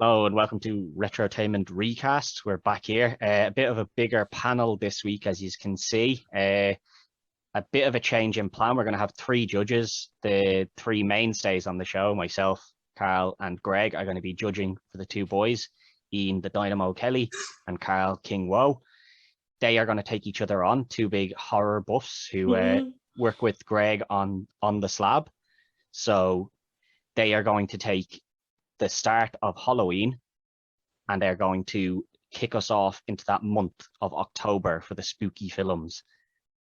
Hello and welcome to Retrotainment Recast. We're back here. A bit of a bigger panel this week, as you can see. A bit of a change in plan. We're going to have three judges. The three mainstays on the show, myself, Carl, and Greg, are going to be judging for the two boys, Ian the Dynamo Kelly and Carl King Woe. They are going to take each other on, two big horror buffs who work with Greg on the slab. So they are going to take the start of Halloween and they're going to kick us off into that month of October for the spooky films.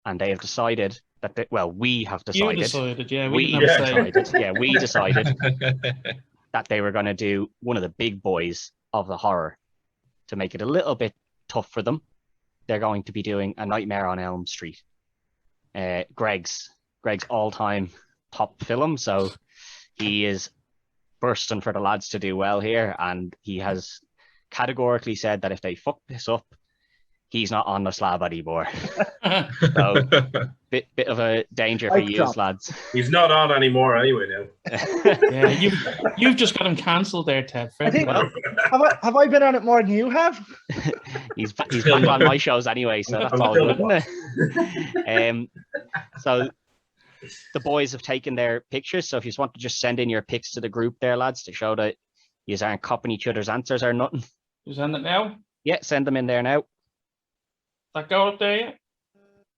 And they have decided that we have decided. You decided, yeah. We decided that they were going to do one of the big boys of the horror to make it a little bit tough for them. They're going to be doing A Nightmare on Elm Street, Greg's all-time top film. So he is bursting for the lads to do well here, and he has categorically said that if they fuck this up, he's not on the slab anymore. So bit of a danger for you lads. He's not on anymore anyway now. Yeah, you've just got him cancelled there, Ted. I think, have I been on it more than you have? he's back on my shows anyway, so that's all good, isn't it? So the boys have taken their pictures, so if you just want to just send in your pics to the group there, lads, to show that you aren't copying each other's answers or nothing. You send it now? Yeah, send them in there now. That go up there, yeah?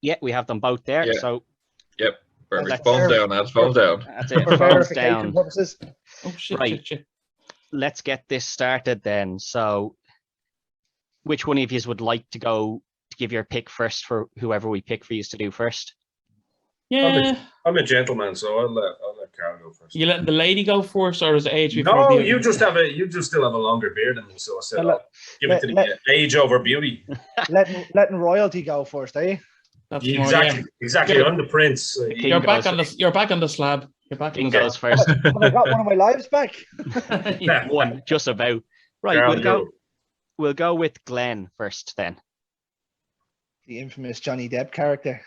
Yeah, we have them both there. Yeah. So yep, perfect. Phones down, lads. Phones down. That's it. Phones down. Purposes. Oh shit! Right. Shit. Let's get this started then. So, which one of you would like to go to give your pick first for whoever we pick for you to do first? Yeah. I'm a gentleman, so I'll let Carl go first. You letting the lady go first, or is it age before No, beauty? you just still have a longer beard than me, so I said I'll give it to the age over beauty. letting royalty go first, eh? That's exactly. I'm the prince. You're back on the slab. You're back. King goes first. Have I got one of my lives back? One, just about. Right, we'll go with Glenn first then. The infamous Johnny Depp character.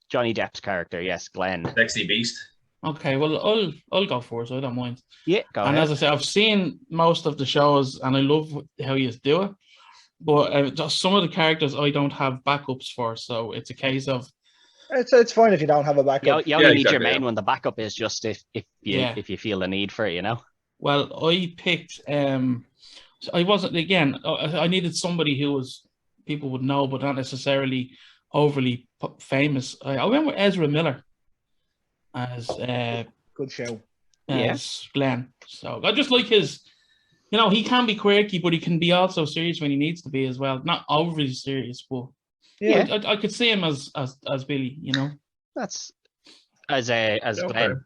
Johnny Depp's character, yes, Glenn. Sexy beast. Okay, well, I'll go first. I don't mind. Yeah, go ahead. And as I say, I've seen most of the shows, and I love how you do it. But just some of the characters I don't have backups for, so it's a case of. It's fine if you don't have a backup. You only need your main one. The backup is just if you feel the need for it, you know. Well, I picked. I wasn't again. I needed somebody who was people would know, but not necessarily overly famous. I went with Ezra Miller as good show. As Glenn. So I just like his. You know, he can be quirky, but he can be also serious when he needs to be as well. Not overly serious, but yeah, I could see him as Billy. You know, that's as Glenn.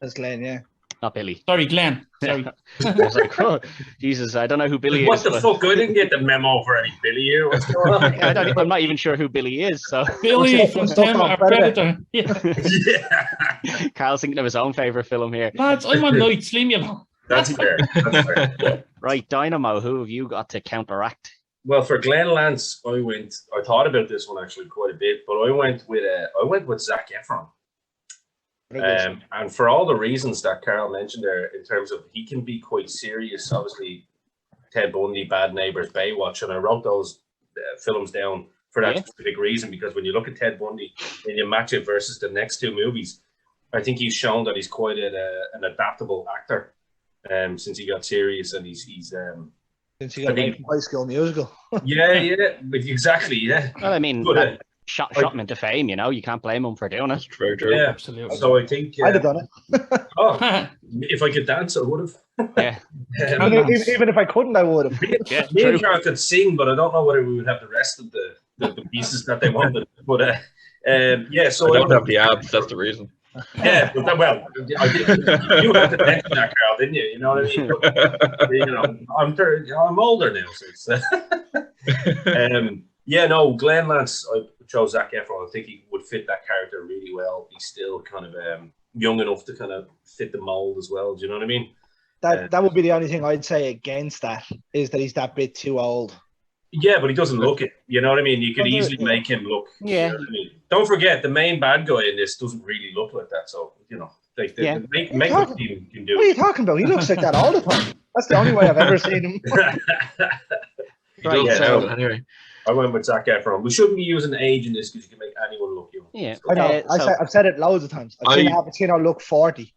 As Glenn, yeah. Not Billy. Sorry, Glenn. Sorry. I was like, oh, Jesus, I don't know who Billy is. What the fuck? I didn't get the memo for any Billy here. What's going on? I'm not even sure who Billy is. So Billy from Predator. Yeah. Carl's thinking of his own favourite film here. Lads, I'm on nights. Leave me alone. That's fair. Right, Dynamo, who have you got to counteract? Well, for Glenn Lance, I thought about this one actually quite a bit, but I went with Zac Efron. And for all the reasons that Carl mentioned there, in terms of he can be quite serious, obviously Ted Bundy, Bad Neighbors, Baywatch, and I wrote those films down for that specific reason, because when you look at Ted Bundy and you match it versus the next two movies, I think he's shown that he's quite an adaptable actor since he got serious, and he's since he got High School Musical. yeah, exactly, yeah. Well, I mean, shot him into fame, you know. You can't blame him for doing it. Very true. Yeah, absolutely. So I think I'd have done it. If I could dance, I would have. Yeah. Even if I couldn't, I would have. Yeah, me and Carl could sing, but I don't know whether we would have the rest of the pieces that they wanted. But yeah, so I don't have the abs. That's the reason. Yeah, but you had to mention that, Carl, didn't you? You know what I mean? But, you know, I'm older now, so it's, yeah, no, Glenn Lance, I chose Zac Efron. I think he would fit that character really well. He's still kind of young enough to kind of fit the mold as well. Do you know what I mean? That would be the only thing I'd say against that, is that he's that bit too old. Yeah, but he doesn't look it. You know what I mean? You could easily make him look. Yeah. You know what I mean? Don't forget, the main bad guy in this doesn't really look like that. So, you know, like the makeup team can do it. What are you talking about? He looks like that all the time. That's the only way I've ever seen him. He doesn't Yeah, sound no. it anyway. I went with Zac Efron. We shouldn't be using age in this because you can make anyone look young. Yeah. I know. I've said it loads of times. I've seen her look 40.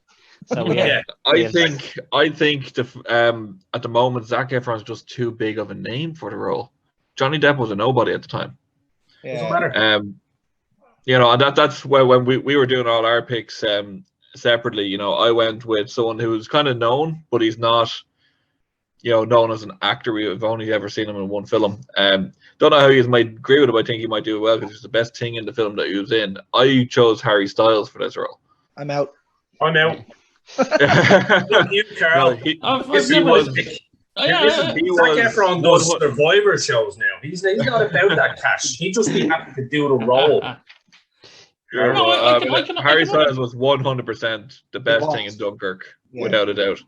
So we have, Yeah. we I have- think at the moment Zac Efron's just too big of a name for the role. Johnny Depp was a nobody at the time. Doesn't Yeah. matter. You know, and that's where when we were doing all our picks separately, you know, I went with someone who's kind of known, but he's not, you know, known as an actor. We've only ever seen him in one film. Don't know how you might agree with him. I think he might do well because he's the best thing in the film that he was in. I chose Harry Styles for this role. I'm out. I'm out. No, Look, you, Carl. I've This never- was- yeah, he Zac was Efron does Survivor shows now. He's not about that cash. He'd just be happy to do the role. Sure, No, well, I can- Harry Styles was 100% the best was. thing in Dunkirk, Yeah. without a doubt.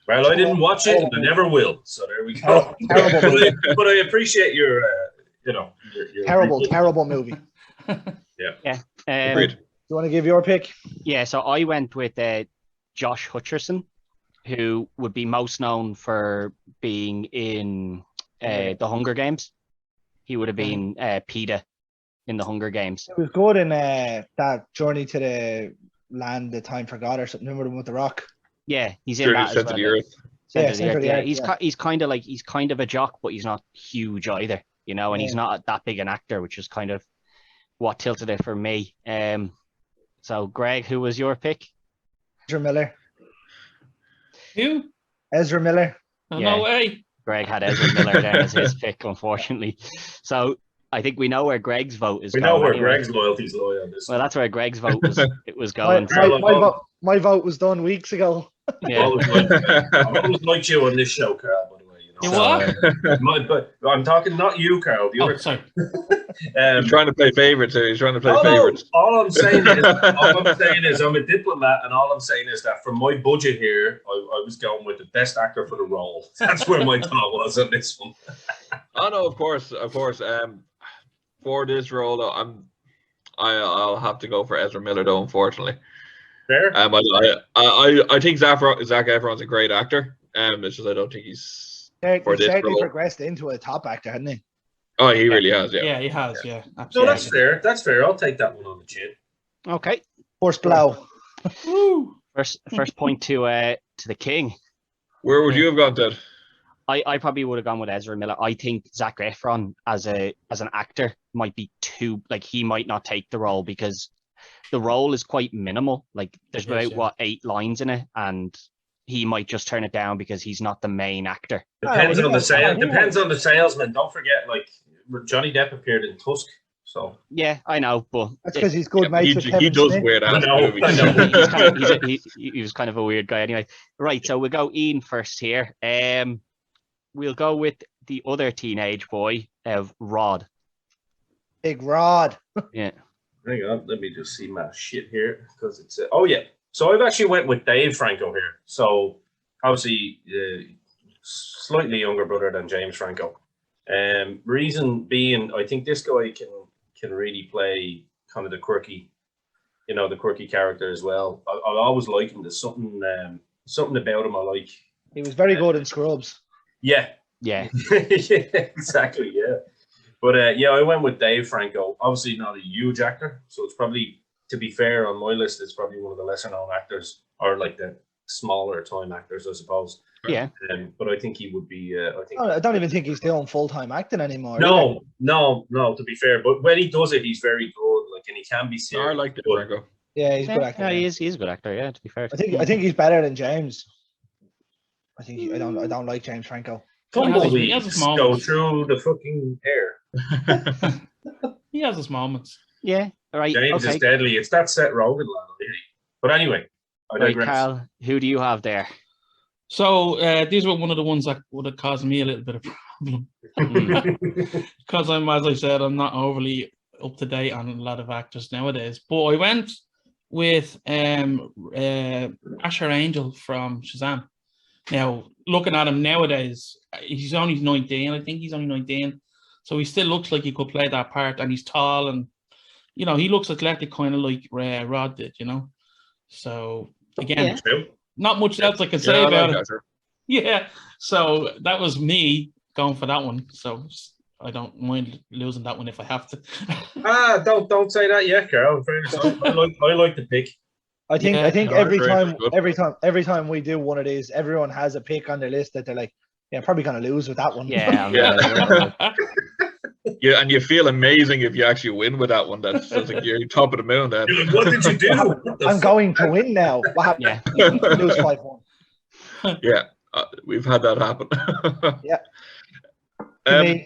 Well, I didn't watch it, and I never will. So there we go. Terrible movie. But I appreciate your, your Terrible movie. Agreed. You want to give your pick? Yeah, so I went with Josh Hutcherson, who would be most known for being in the Hunger Games. He would have been Peeta in the Hunger Games. It was good in that Journey to the Land that Time Forgot or something. Remember the one with the rock? Yeah, he's in Sure, that as Center well. of the Earth. Centre Yeah, of the Centre of Earth, the yeah. Earth, He's kind of a jock, but he's not huge either, you know, and he's not that big an actor, which is kind of what tilted it for me. So Greg, who was your pick? Ezra Miller. you? Ezra Miller. No, Yeah. no way. Greg had Ezra Miller there as his pick, unfortunately. So I think we know where Greg's vote is We going. know where anyway. Greg's loyalties lie on this. Well, that's where Greg's vote was. It was My, going. my, So, my vote was done weeks ago. yeah. I've always liked you on this show, Carl, by the way. You So, what? But I'm talking not you, Carl. The Oh, other, sorry. He's trying to play favorites here. He's trying to play no, favorites. all I'm saying is I'm a diplomat, and all I'm saying is that for my budget here, I was going with the best actor for the role. That's where my thought was on this one. Oh no, of course. For this role, though, I'll have to go for Ezra Miller, though. Unfortunately, Fair? I think Zac Efron's a great actor. It's just I don't think he's. He For this certainly role. progressed into a top actor, hadn't he? Oh, he really has. Yeah. Yeah, he has. Yeah, No, absolutely. that's fair. That's fair. I'll take that one on the chin. okay. First blow. Woo. First point to the king. Where would you have gone, Ted? I probably would have gone with Ezra Miller. I think Zac Efron as an actor might be too, like, he might not take the role because the role is quite minimal. Like, there's Yes, about yeah. 8 lines in it, and he might just turn it down because he's not the main actor. Depends he on the was- sale. he Depends on the salesman. Don't forget, like Johnny Depp appeared in Tusk. So Yeah, I know, but That's because he's good mates with He Kevin does Smith. weird ass I know, movies. I know. he was kind of a weird guy anyway. Right, so we'll go Ian first here. We'll go with the other teenage boy of Rod. Big Rod. Yeah. hang on, let me just see my shit here because it's. Oh yeah, so I've actually went with Dave Franco here. So obviously, slightly younger brother than James Franco. Reason being, I think this guy can really play kind of the quirky character as well. I always like him. There's something about him I like. He was very good in Scrubs. Yeah, Yeah. yeah, exactly. Yeah, but I went with Dave Franco. Obviously, not a huge actor, so it's probably, to be fair, on my list, it's probably one of the lesser known actors, or like the smaller time actors, I suppose. Yeah. But I think he would be. I don't even think he's doing full-time acting anymore. No. To be fair, but when he does it, he's very good. Like, and he can be serious. I like it, but- Franco. Yeah, he's a good Yeah, actor. yeah, yeah. he's a good actor, yeah, to be fair. I think he's better than James. I don't like James Franco. He has Tumbleweeds his moments. go through the fucking hair. He has his moments. Yeah, all right. James Okay. is deadly. It's that Seth Rogen lad, really. But anyway, I Right, digress. Carl, who do you have there? So these were one of the ones that would have caused me a little bit of problem because as I said, I'm not overly up to date on a lot of actors nowadays. But I went with Usher Angel from Shazam. Now, looking at him nowadays, he's only 19. I think he's only 19. So he still looks like he could play that part, and he's tall, and he looks athletic, kind of like Rod did, So again, Yeah. True. not much else I can Yeah, say I about like it. Usher. Yeah. So that was me going for that one. So I don't mind losing that one if I have to. Don't say that yet, Carol. In fairness, I like the pick. I think no, every great, time we do one of these, everyone has a pick on their list that they're like, yeah, I'm probably gonna lose with that one. Yeah, Yeah, and you feel amazing if you actually win with that one. That's like you're top of the moon then. What did you do? I'm going to win now. What happened? yeah. Lose 5-1. Yeah, we've had that happen. Yeah. Um,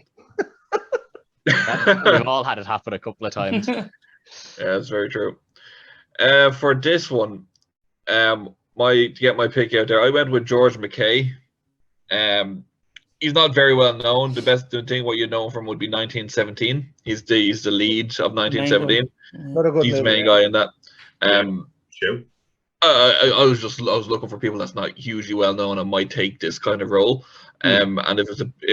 We've all had it happen a couple of times. Yeah, that's very true. For this one, to get my pick out there, I went with George Mckay. He's not very well known. The best thing what you know from would be 1917. He's the lead of 1917. Not a good He's the movie, main guy in that. Sure. I was looking for people that's not hugely well known and might take this kind of role. And if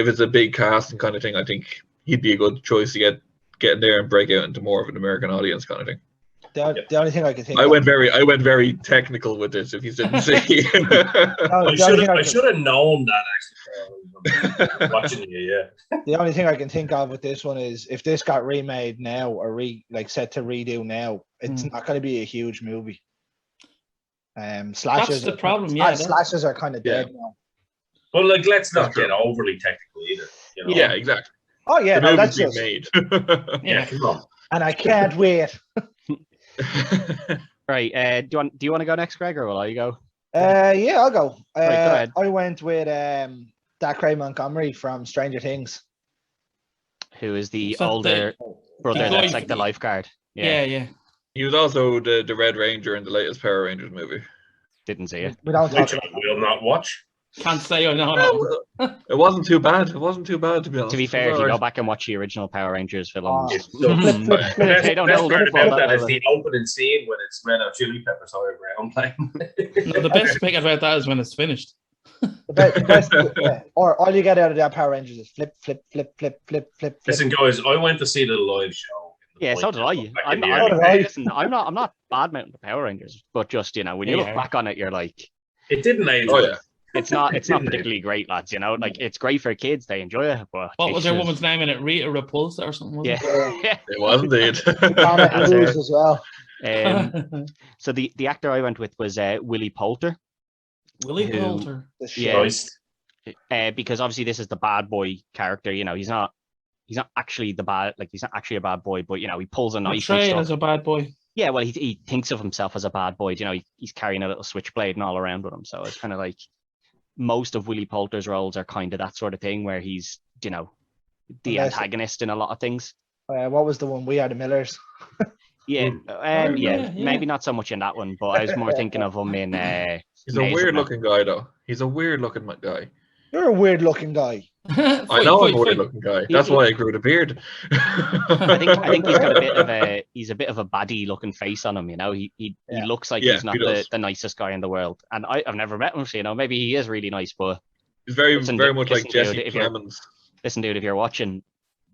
it's a big casting kind of thing, I think he'd be a good choice to get in there and break out into more of an American audience kind of thing. The only thing I can think I went very technical with this. If you didn't see, I should have known that actually. Watching you, yeah. The only thing I can think of with this one is if this got remade now or set to redo now, it's not going to be a huge movie. Slashes. That's the problem. Yeah, slashes are kind of dead now. But like, let's not get overly technical either. You know? Yeah, exactly. Oh yeah, the that's movie's just made. Yeah, come on. And I can't wait. Right. Do you want to go next, Greg, or will I go? Yeah, I'll go. Right, go ahead. I went with Dacre Montgomery from Stranger Things. Who is the Is that older brother the that's guy- like the lifeguard? yeah. He was also the Red Ranger in the latest Power Rangers movie. Didn't see it. We don't talk Which I about that. will not watch. Can't say I know. It wasn't too bad. It wasn't too bad, to be honest. To be fair, It if was you go alright. back and watch the original Power Rangers films, Oh. It's so they don't best hold part up all about that that is level. the opening scene when it's Red Hot Chili Peppers higher ground playing. No, the best bit about that is when it's finished. The best, yeah. Or all you get out of that Power Rangers is flip, flip, flip, flip, flip, flip, flip. Listen, guys, I went to see the live show. Yeah, so did I. I'm not. Listen, I'm not bad mouthing the Power Rangers, but just when you look back on it, you're like, It didn't age. Oh yeah. it's not particularly great, lads. Like it's great for kids, they enjoy it. But What was it's their just- woman's name in it? Rita Repulsa or something? Was Yeah. It was indeed. Comet That's Blues it. as well. it? So the actor I went with was Willie Poulter, Willie Who- Poulter. The shit. Yeah. Christ. because obviously this is the bad boy character. He's not actually he's not actually a bad boy, but he pulls a knife and Portrayed stuff. as a bad boy. Yeah, well, he thinks of himself as a bad boy. He's carrying a little switchblade and all around with him. So it's kind of like most of Willie Poulter's roles are kind of that sort of thing where he's, the Unless- antagonist in a lot of things. What was the one? We Are the Millers. Yeah, yeah. maybe not so much in that one, but I was more thinking of him in. He's a Maze weird Runner. looking guy, though. He's a weird looking guy. You're a weird looking guy. I know I'm a weird looking guy. That's why I grew the beard. I think he's got a bit of a baddie looking face on him. He looks like Yeah, he's not he does. the nicest guy in the world, and I've never met him. So maybe he is really nice, but He's very Listen, much like listen, Jesse dude, if you're- Plemons. listen, dude, if you're watching,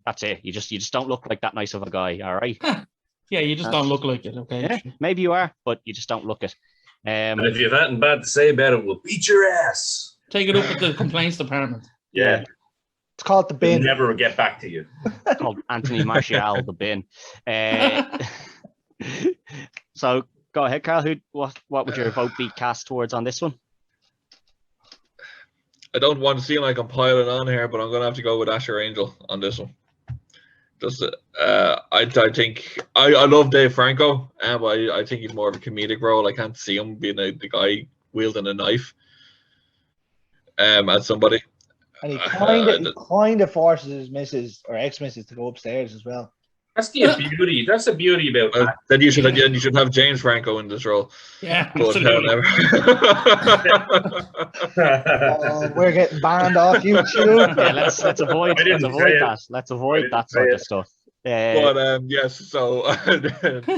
that's it. You just don't look like that nice of a guy. All right. Yeah, you just don't look like it. Okay. Yeah, maybe you are, but you just don't look it. And if you've nothing bad to say about it, we'll beat your ass. Take it up with the complaints department. Yeah. It's called the We'll bin. never get back to you. called Anthony Martial, the bin. So go ahead, Carl. What would your vote be cast towards on this one? I don't want to seem like I'm piling on here, but I'm going to have to go with Usher Angel on this one. Just, I think I love Dave Franco, but I think he's more of a comedic role. I can't see him being the guy wielding a knife at somebody. And he kind of forces his missus or ex-missus to go upstairs as well. That's the beauty. That's the beauty about that. Then you should have James Franco in this role. Yeah, But absolutely. We're getting banned off YouTube. Yeah, let's avoid I didn't say it. that. Let's avoid that say sort it. of stuff. But yes, so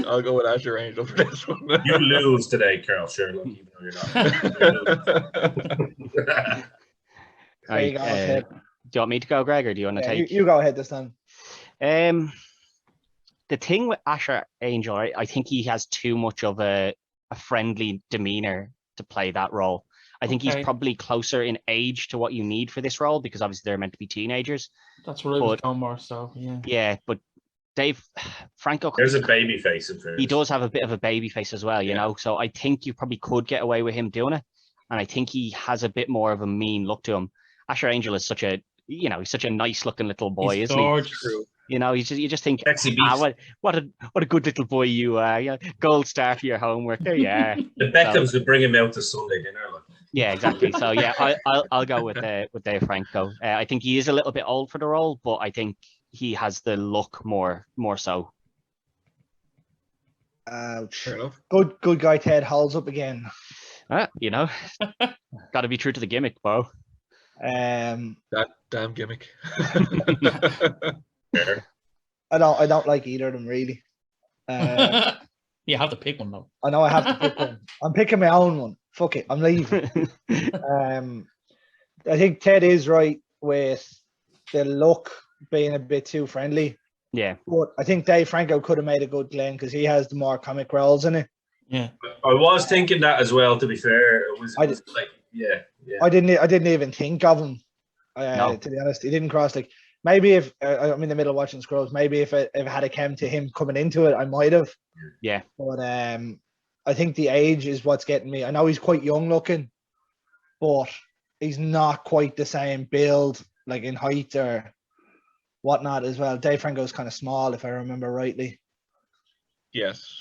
I'll go with Usher Angel for this one. You lose today, Carl Sherlock, even though you're not. There you go, Ted. do you want me to go, Greg, or do you want to Yeah, take? you go ahead this time. The thing with Usher Angel, I think he has too much of a friendly demeanor to play that role. I think he's Okay. probably closer in age to what you need for this role because obviously they're meant to be teenagers. That's what I was But- going more. So yeah. Yeah, but Franco, There's a baby face in fairness. he does have a bit of a baby face as well, you Yeah. know. So I think you probably could get away with him doing it, and I think he has a bit more of a mean look to him. Usher Angel is such a, you know, he's such a nice looking little boy, He's isn't gorgeous. True. he? You know, you just think, Sexy beast. what a good little boy you are. Yeah, gold star for your homework. There you are. The Beckhams would bring him out to Sunday dinner. Like. Yeah, exactly. So yeah, I'll go with Dave Franco. I think he is a little bit old for the role, but I think he has the look more so. Ouch. Fair enough. Good guy Ted holds up again. You know, got to be true to the gimmick, Bo. That damn gimmick. Fair. I don't like either of them really. You have to pick one though. I know I have to pick one. I'm picking my own one. Fuck it, I'm leaving. I think Ted is right with the look being a bit too friendly, Yeah, but I think Dave Franco could have made a good Glenn because he has the more comic roles in it. Yeah. I was thinking that as well. To be fair, it was I like, yeah. I didn't even think of him. No. To be honest, he didn't cross. Like maybe if I'm in the middle of watching Scrolls, maybe if it had come to him coming into it, I might have. yeah. But I think the age is what's getting me. I know he's quite young looking, but he's not quite the same build, like in height or whatnot as well. Dave Franco's kind of small, if I remember rightly. Yes.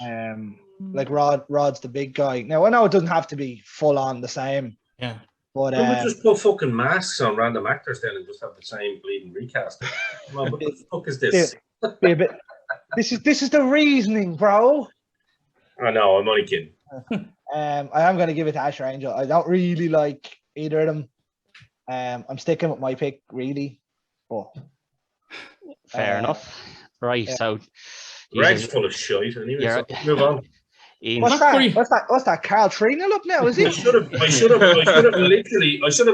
Like Rod's the big guy. Now I know it doesn't have to be full on the same, Yeah. but We just put fucking masks on random actors then and just have the ssame bleeding recast. Come on, what the fuck is this? be a bit, this is the reasoning, bro. I know, I'm only kidding. I am going to give it to Usher Angel. I don't really like either of them. I'm sticking with my pick, really. But Fair enough. Right. yeah. So, Greg's full of shit. Anyway, Yeah. so move on. Ian, what's That's pretty- that? What's that? Carl 3-0 up now? Is I it? should have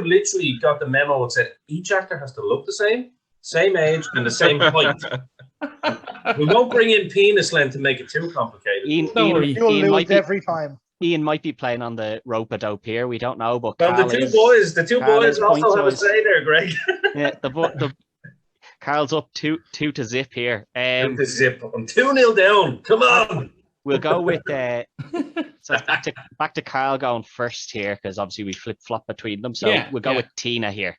literally got the memo and said each actor has to look the same age, and the same height. We won't bring in penis length to make it too complicated. Don't worry. You'll Ian might lose be every time. Ian might be playing on the rope-a-dope here. We don't know, but Well, Carl the is, two Carl boys is also have a points say there, Greg. yeah, the Carl's up two to zip here. The zip. I'm 2-0 down. Come on. We'll go with so it's back to Carl going first here because obviously we flip flop between them. So Yeah, we'll go yeah. with Tina here.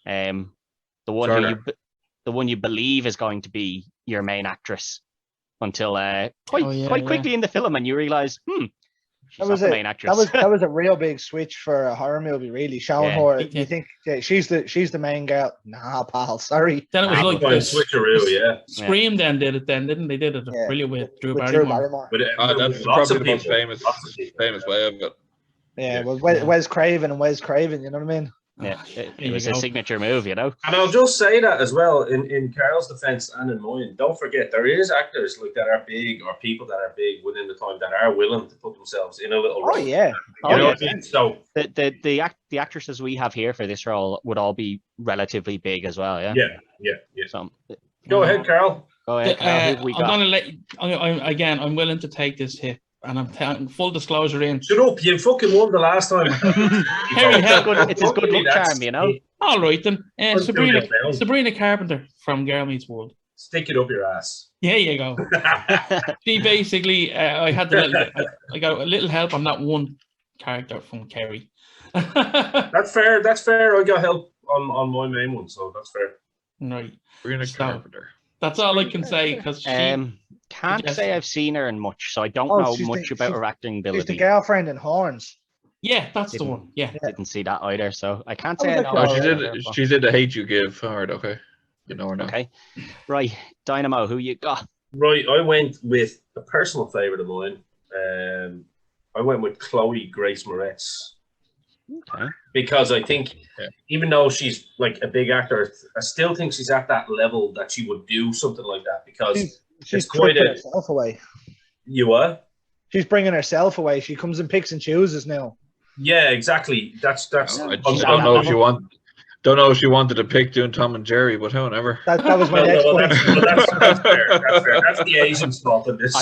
The one Turner. the one you believe is going to be your main actress until quite Oh, yeah, quickly in the film, and you realize, she's That not was the it. main actress. That was a real big switch for a horror movie, really. Showing Yeah. her, Yeah. you think she's the main girl? Nah, pal. Sorry. Then it was like Fine, this. switcheroo, yeah. Scream then did it then, didn't they? Did it Yeah. brilliant with Drew With Drew Barrymore. Barrymore. But That's lots probably of the most people. famous way of it. Yeah, Yeah. well, Wes Craven and Wes Craven. You know what I mean? Yeah, There it was you a go. signature move, you know. And I'll just say that as well, in Carol's defense and in mine, don't forget there is actors like that are big or people that are big within the time that are willing to put themselves in a little Oh role. yeah. You Oh, know yeah. what I mean? So The actresses we have here for this role would all be relatively big as well, yeah. yeah. So Go ahead, Carol. go ahead, Carl, who have we I'm got? gonna let you, I'm willing to take this hit, and I'm telling full disclosure in. Shut up, you fucking won the last time. Harry, It's his good luck charm, you know. All right then, I'm Sabrina doing it now. Sabrina Carpenter from Girl Meets World. Stick it up your ass. There you go. She basically, I had I got a little help on that one character from Kerry. That's fair. That's fair. I got help on my main one, so that's fair. Right. Sabrina So- Carpenter. That's all I can say because she. Can't Yes. say I've seen her in much, so I don't Oh, know she's much the- about she's- her acting She's the ability. girlfriend in Horns. Yeah, that's the Didn't- one. Yeah. Didn't see that either, so I can't I say I was know. actually Oh, much she's about in. her, but- She's in the Hate You Give. All right, okay. You know her now. Okay, right, Dynamo, who you got? Right, I went with a personal favourite of mine. I went with Chloe Grace Moretz Okay, because I think, Yeah. even though she's like a big actor, I still think she's at that level that she would do something like that because She's quite bringing a- herself away. you are. She's bringing herself away. She comes and picks and chooses now. Yeah, exactly. That's. I I'm- just I'm- don't know if she wanted to pick doing Tom and Jerry, but whoever. That was my No, next no, point. that's fair. That's fair. That's the Asian stuff in this.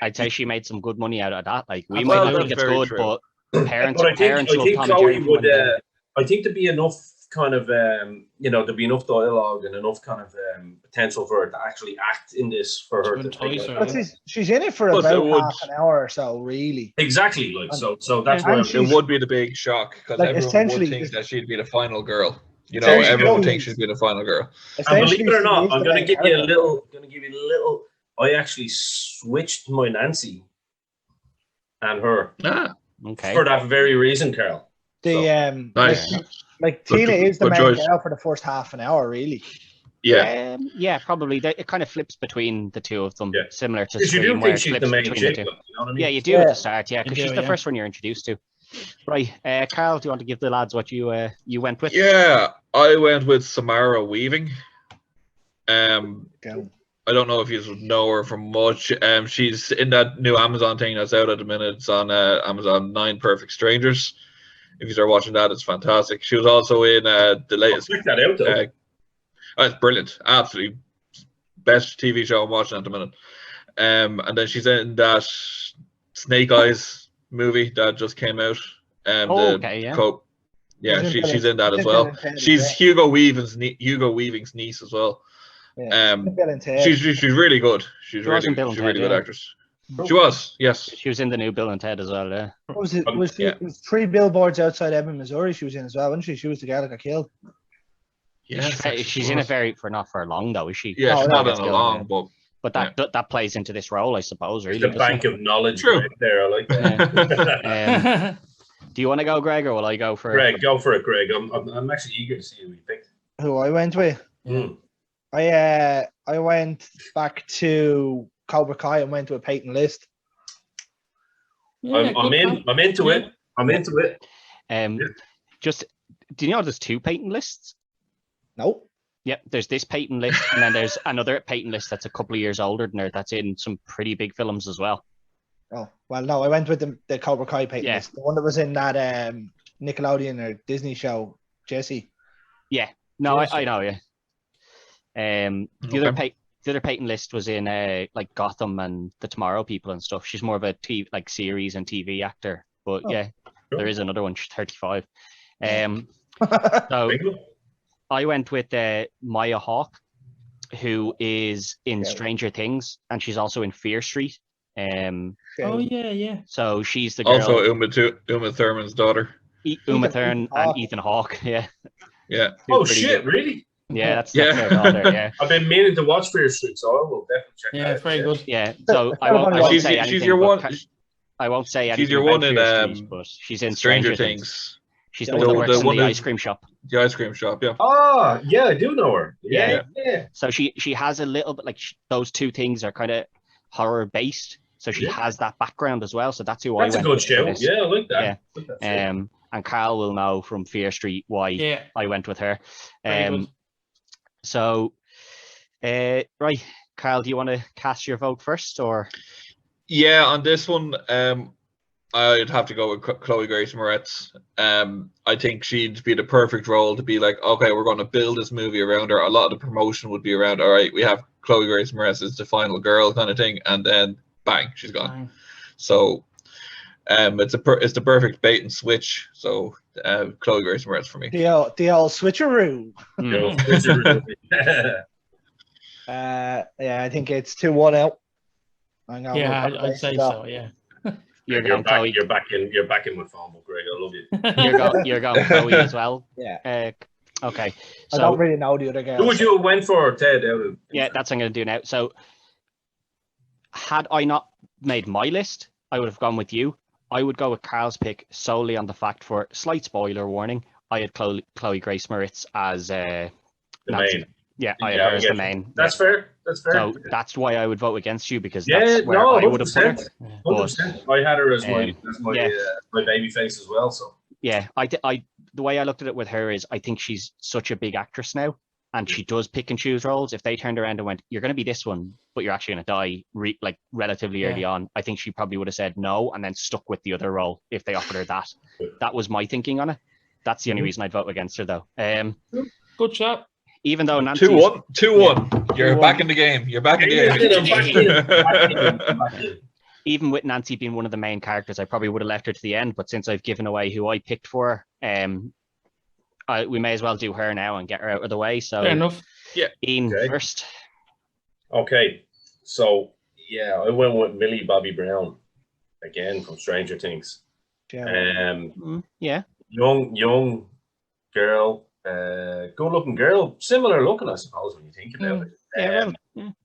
I'd say she made some good money out of that. Like we Well, might not that's think it's very good, true. but Parents, But I parents think love Tom and Chloe Jerry. would. I think there'd be enough kind of there'd be enough dialogue and enough kind of potential for her to actually act in this for her to entice her, But she's in it for Plus, it about would- half an hour or so, really. exactly like so that's Yeah. why And It would be the big shock because like, everyone would essentially, think that she'd be the final girl. You know, There you everyone would go. think she'd be the final girl. and believe it or Essentially, not, she is I'm the gonna main give you a character. little. I actually switched my Nancy and her Okay. for that very reason, Carol. The Nice. like Good Tina cho- is the good main choice. girl for the first half an hour, really. Yeah. Yeah, probably. It kind of flips between the two of them, Yeah. similar to Because you Scream, do where think it she's flips the main between chick, the two. like, you know what I mean? Yeah, you do Yeah. at the start, yeah, because You she's do, the yeah. first one you're introduced to. Right, Carl, do you want to give the lads what you went with? Yeah, I went with Samara Weaving. Go. I don't know if you know her from much. She's in that new Amazon thing that's out at the minute. It's on Amazon, 9 Perfect Strangers. If you start watching that, it's fantastic. She was also in the latest. Check that out, though. It's brilliant. Absolutely best TV show I'm watching at the minute. And then she's in that Snake Eyes movie that just came out. Okay, yeah. Yeah, She's in she's in that Bill as well. and Ted as She's well. Hugo Weaving's niece as well. Yeah. Bill and Ted. She's really good. She's She was in really Bill and she's a really Ted, good yeah. actress. She was, yes. She was in the new Bill and Ted as well, yeah. What was it? Was Yeah. it was 3 billboards outside Ebbing, Missouri? She was in as well, wasn't she? She was the girl that got killed. She's in it for not for long though, is she? Yeah, Oh, she's no, not in that's a good, long, yeah. but But that plays into this role, I suppose, really. The doesn't bank it? of knowledge True. right there. I like that. Do you want to go, Greg, or will I go for Greg, go for it, Greg. I'm actually eager to see who we picked. Who I went with? Mm. I went back to Cobra Kai and went to a Peyton List. I'm into it. I'm into it. Just do you know there's 2 Peyton lists? Nope. Yep, there's this Peyton list, and then there's another Peyton list that's a couple of years older than her. That's in some pretty big films as well. Oh well, no, I went with the Cobra Kai Peyton Yeah. List, the one that was in that Nickelodeon or Disney show, Jesse. Yeah, no, Yes. I know, yeah. The other Peyton list was in like Gotham and the Tomorrow People and stuff. She's more of a series and TV actor, but Oh, yeah, cool. there is another one. She's 35. So Bingo. I went with Maya Hawke, who is in Okay. Stranger Things, and she's also in Fear Street. Oh yeah. So she's the girl. also Uma Thurman's daughter. Uma Ethan Thurman Hawke. and Ethan Hawke. Yeah. Yeah. Oh Pretty shit! good. Really? Yeah, that's Yeah. their daughter. Yeah. I've been meaning to watch Fear Street, so I will definitely check. Yeah, that it's out. very good. Yeah. So I won't She's- say she's anything. your but one- I won't say anything. She's your about one in Fear Street, but she's in Stranger Things. She's The the one that one works in the that- ice cream shop. The ice cream shop, yeah. Ah, yeah, I do know her. Yeah. Yeah. So she has a little bit like those 2 things are kind of horror based. So she Yeah. has that background as well. So that's who That's I a went good with for show. this. Yeah, I like that. Yeah. I like that show. And Carl will know from Fear Street why Yeah. I went with her. Very good. So, right, Carl, do you want to cast your vote first, or? Yeah, on this one, I'd have to go with Chloe Grace Moretz. I think she'd be the perfect role to be like, okay, we're going to build this movie around her. A lot of the promotion would be around, all right, we have Chloe Grace Moretz as the final girl kind of thing, and then bang, she's gone. Bang. So, it's the perfect bait and switch. So, Chloe Grace Moretz for me. The old switcheroo. Hmm. Yeah, I think it's 2-1 out. I'm going Yeah, with I'd say so. Yeah. You're You're going Chloe. back in my phone, Greg. I love you. You're going Chloe as well. Yeah. Okay. I don't So really know the other girls. Who would you have went for, Ted? yeah, that's what I'm going to do now. So had I not made my list, I would have gone with you. I would go with Carl's pick solely on the fact, for slight spoiler warning, I had Chloe Grace Moretz as the Nancy. main. Yeah, I had Yeah, her as I the get main. That's fair. That's fair. So that's why I would vote against you, because Yeah, that's where no, I would have put her. 100%. But 100%. I had her as my yeah. my baby face as well. So yeah, the way I looked at it with her is I think she's such a big actress now, and she does pick and choose roles. If they turned around and went, "You're going to be this one, but you're actually going to die," like relatively early on, I think she probably would have said no and then stuck with the other role if they offered her that. That was my thinking on it. That's the only reason I'd vote against her, though. Good shot. Even though Nancy 2-1. You're 2-1. back in the game. You're back in the I'm back in. game. I'm back in. even with Nancy being one of the main characters, I probably would have left her to the end. But since I've given away who I picked for her, we may as well do her now and get her out of the way. So Fair enough. Ian Okay. first. Okay, so yeah, I went with Millie Bobby Brown again from Stranger Things. Yeah. Young girl, good-looking girl, similar looking, I suppose, when you think about it. Yeah, well,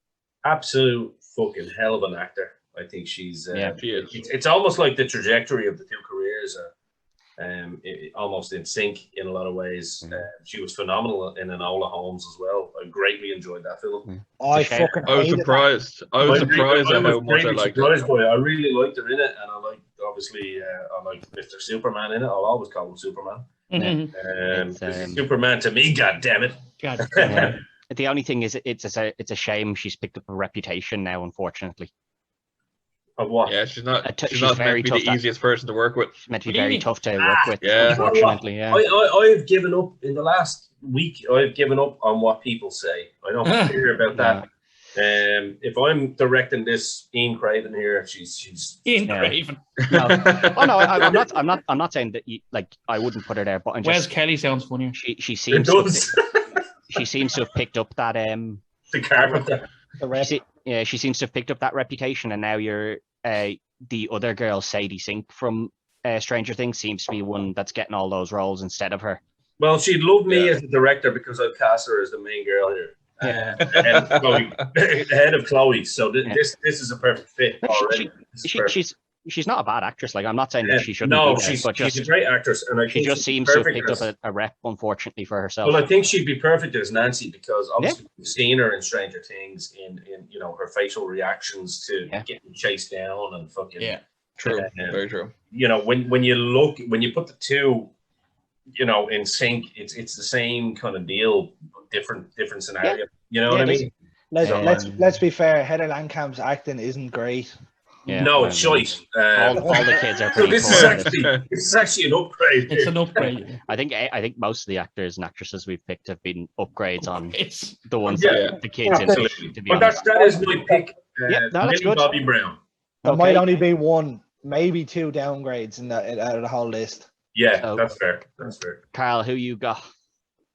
Absolute fucking hell of an actor. I think she's. She is. It's almost like the trajectory of the two careers are almost in sync in a lot of ways. She was phenomenal in Enola Holmes as well. I greatly enjoyed that film. I It's a shame. fucking I was hated surprised. I was surprised at how much I liked it. I really liked her in it, and I liked obviously I liked Mr. Superman in it. I'll always call him Superman. Mhm. Superman to me, God damn it. God. Yeah. The only thing is, it's a shame she's picked up a reputation now. Unfortunately, Of what? Yeah, she's not she's meant very to be the tough. easiest person to work with. she's meant to be very tough to work with. Yeah. Unfortunately, yeah. I've given up in the last week. I've given up on what people say. I don't care about that. If I'm directing this Ian Craven here, she's Ian Yeah. Craven. No. Oh no, I'm not saying that I wouldn't put her there, but I'm Wes just Kelly sounds funnier. she it seems does. she seems to have picked up that The carpenter. the rep. she seems to have picked up that reputation, and now you're the other girl, Sadie Sink from Stranger Things, seems to be one that's getting all those roles instead of her. Well, she'd love me as a director because I've cast her as the main girl here. Ahead of Chloe. So this is a perfect fit already. She's not a bad actress. Like, I'm not saying that she shouldn't. No, be there, she's but a just great actress, and I she think just she'd seems be to have perfect picked as- up a rep, unfortunately, for herself. Well, I think she'd be perfect as Nancy because obviously we've seen her in Stranger Things in her facial reactions to getting chased down and fucking True, very true. When you put the two in sync, it's the same kind of deal, different scenario. You know what I mean? Let's be fair. Heather Langkamp's acting isn't great. Yeah, No, it's shite. all the kids are So pretty this poor. is actually an upgrade. It's an upgrade. I think most of the actors and actresses we've picked have been upgrades on It's the ones Yeah. that the kids in. Absolutely. To be But honest, that is my pick. Yeah, no, that's Millie good. Bobby Brown. There Okay. might only be one, maybe two downgrades in that out of the whole list. Yeah, So- that's fair. That's fair. Carl, who you got?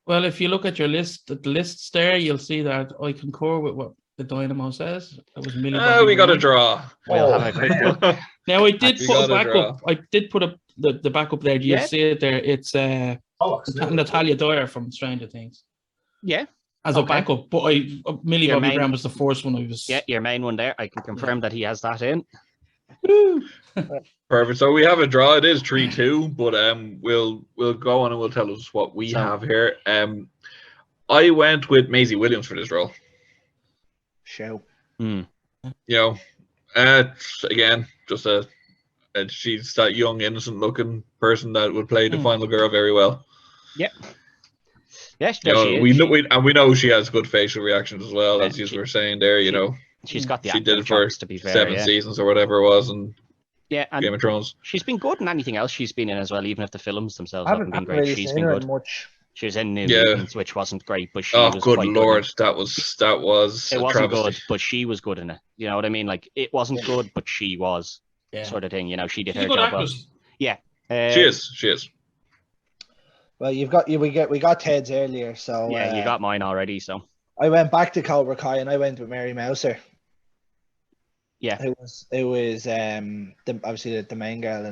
well, if you look at your list, the lists there, you'll see that I concur with what the Dynamo says. That was Millie. Bobby We got a Brown. draw. We'll have a quick look. Now I did We put got a a backup. I did put up the backup there. Do you Yeah. see it there? It's Natalia Dyer from Stranger Things Yeah, as a Okay. backup. But Millie Your Bobby main- Brown was the first one I was. yeah, your main one there. I can confirm that he has that in. Woo. Perfect. So we have a draw. It is 3-2, but we'll go on and we'll tell us what we So- have here. I went with Maisie Williams for this role. Show. Again, just she's that young, innocent-looking person that would play the final girl very well. Yeah, she We is. know she has good facial reactions as well, Yeah, as you she- were saying there. She's got the she did acting it for chops, to be fair. 7 seasons or whatever it was, and Yeah, and Game of Thrones. she's been good in anything else she's been in as well, even if the films themselves I haven't haven't been great. really She's seen been her good. in much. She was in New Yeah. Mutants, which wasn't great, but she Oh, was good quite lord, good. that was It a wasn't travesty. good, but she was good in it. You know what I mean? Like, it wasn't good, but she was, Yeah. sort of thing. She did She's her a good job well. actress. She is. Well, we got Ted's earlier, so Yeah, you got mine already, so I went back to Cobra Kai and I went with Mary Mouser. yeah. It was obviously the main girl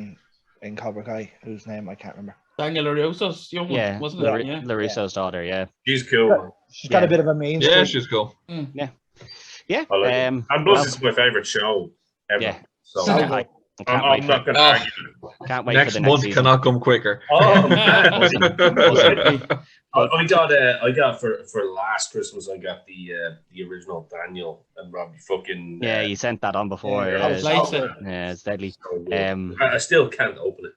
in Cobra Kai, whose name I can't remember. Daniel LaRusso's young one, Yeah, wasn't it? Yeah. LaRusso's daughter, yeah. She's cool. She's got Yeah. a bit of a mean Yeah, streak. she's cool. Yeah. I like it. And plus, it's my favorite show ever. Yeah. So I can't wait I'm not for going to argue. can't wait Next for the month next season. cannot come quicker. Oh man! Buzzing. I got for last Christmas. I got the original Daniel and Robbie fucking. Yeah, you sent that on before. Yeah, Yeah, I was Like so it. good. it's deadly. so good. Um, I still can't open it.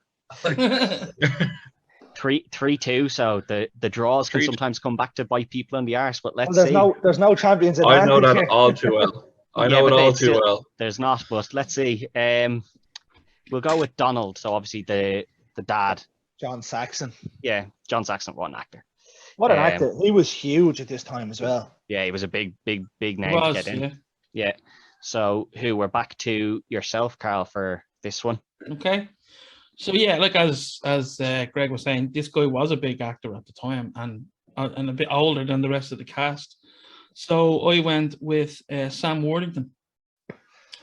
3-2. So the draws can 3-2. sometimes come back to bite people in the arse, but let's Well, see. there's no champions I know advantage that here. all too well. I Yeah, know it but all it's too still- well. There's not, but let's see. We'll go with Donald. So obviously the dad. John Saxon. Yeah, John Saxon, what an actor. What an Um, actor. He was huge at this time as well. Yeah, he was a big name Was, to get in. yeah. Yeah. So we're back to yourself, Carl, for this one. Okay. So yeah, like as Greg was saying, this guy was a big actor at the time and a bit older than the rest of the cast. So I went with Sam Worthington.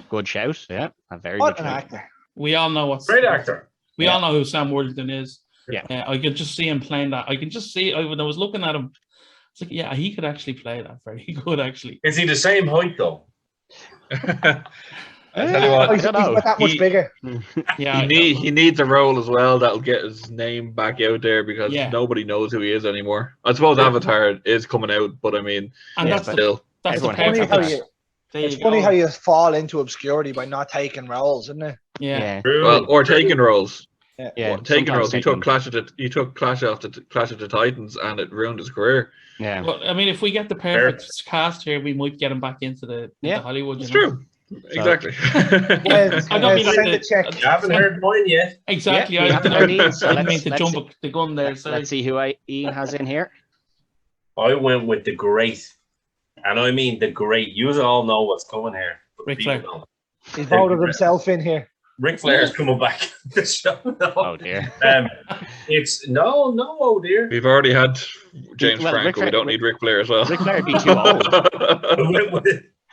Good shout. Yeah, a very What good an shout. actor. We all know what's Great actor. We all know who Sam Worthington is. Yeah. I could just see him playing that. I can just see when I was looking at him, it's like, yeah, he could actually play that very good, actually. Is he the same height though? I tell you what, I don't know. He's that much bigger. Yeah, he needs a role as well that'll get his name back out there because Yeah. nobody knows who he is anymore. I suppose Avatar is coming out, but I mean, and Yeah, that's but the still. that's the everyone hates perfect. that. It's funny how you fall into obscurity by not taking roles, isn't it? Yeah. True. Well, or taking roles. Yeah. Yeah, Taking sometimes roles. He took taking- Clash of the Titans, and it ruined his career. Yeah, Well, I mean, if we get the perfect cast here, we might get him back into the Hollywood. It's you know? true. Exactly. I don't mean Send like the check. You haven't heard mine yet. exactly. Yeah, we I haven't heard Ian, so didn't mean to let's- jump the gun there. Sorry. let's see who Ian has in here. I went with the great, and I mean the great. You all know what's coming here. but Ric people Flair. don't. He voted himself in here. Ric Flair's coming back to the show. No. Oh dear. It's no, oh dear. We've already had James Well, Ric Franco. Flair- We don't need Ric Flair as well. Ric Flair would be too old.